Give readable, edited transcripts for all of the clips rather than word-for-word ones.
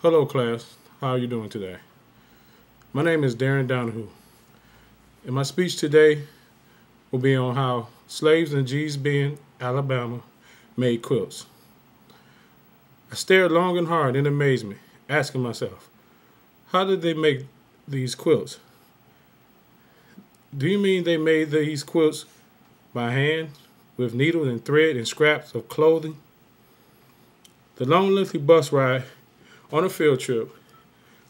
Hello class, how are you doing today? My name is Darren Donahue, and my speech today will be on how slaves in Gee's Bend, Alabama made quilts. I stared long and hard in amazement, asking myself, how did they make these quilts? Do you mean they made these quilts by hand with needles and thread and scraps of clothing? The long lengthy bus ride on a field trip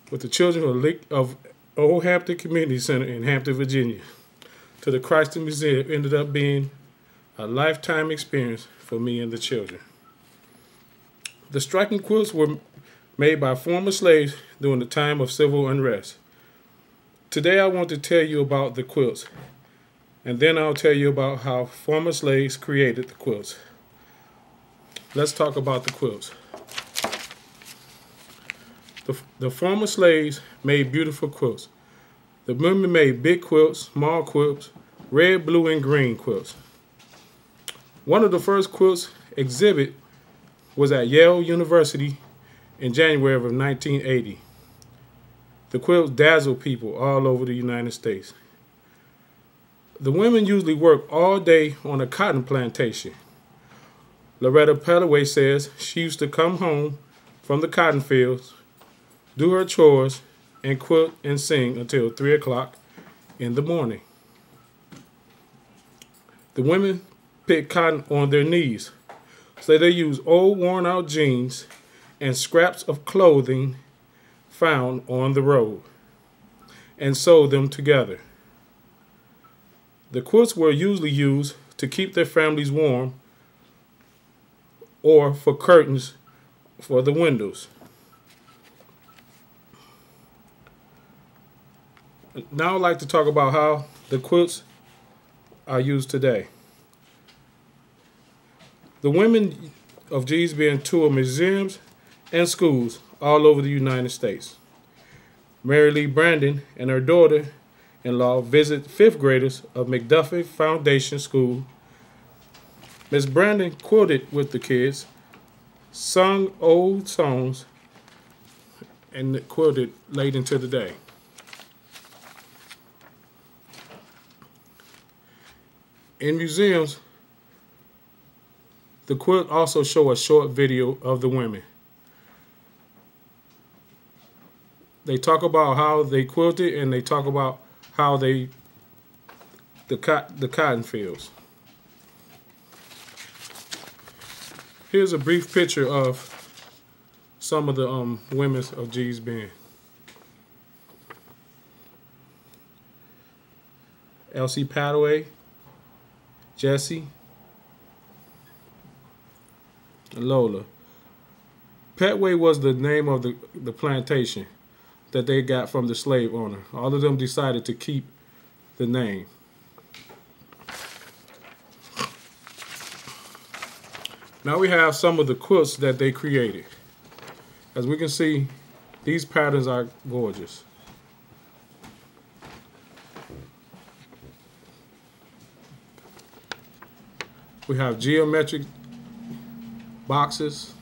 with the children of Old Hampton Community Center in Hampton, Virginia, to the Chrysler Museum ended up being a lifetime experience for me and the children. The striking quilts were made by former slaves during the time of civil unrest. Today I want to tell you about the quilts, and then I'll tell you about how former slaves created the quilts. Let's talk about the quilts. The former slaves made beautiful quilts. The women made big quilts, small quilts, red, blue, and green quilts. One of the first quilts exhibit was at Yale University in January of 1980. The quilts dazzled people all over the United States. The women usually work all day on a cotton plantation. Loretta Pellaway says she used to come home from the cotton fields, do her chores, and quilt and sing until 3 o'clock in the morning. The women picked cotton on their knees, so they used old worn-out jeans and scraps of clothing found on the road and sewed them together. The quilts were usually used to keep their families warm or for curtains for the windows. Now I'd like to talk about how the quilts are used today. The women of Gee's Bend tour museums and schools all over the United States. Mary Lee Brandon and her daughter-in-law visit fifth graders of McDuffie Foundation School. Ms. Brandon quilted with the kids, sung old songs, and quilted late into the day. In museums, the quilt also show a short video of the women. They talk about how they quilted, and they talk about how the cotton fields. Here's a brief picture of some of the women of Gee's Bend. Elsie Padaway, Jessie, and Lola. Petway was the name of the plantation that they got from the slave owner. All of them decided to keep the name. Now we have some of the quilts that they created. As we can see, these patterns are gorgeous. We have geometric boxes.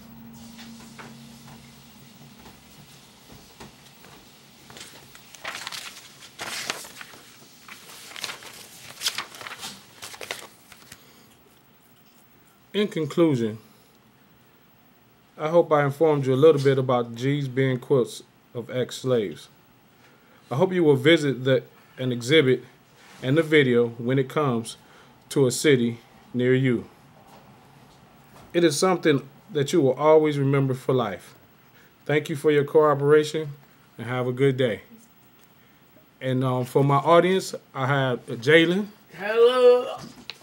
In conclusion, I hope I informed you a little bit about Gee's Bend quilts of ex-slaves. I hope you will visit an exhibit and the video when it comes to a city near you. It is something that you will always remember for life. Thank you for your cooperation, and have a good day. And for my audience, I have Jalen. Hello.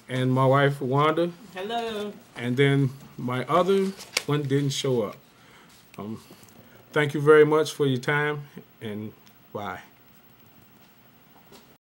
And my wife, Wanda. Hello. And then my other one didn't show up. Thank you very much for your time, and bye.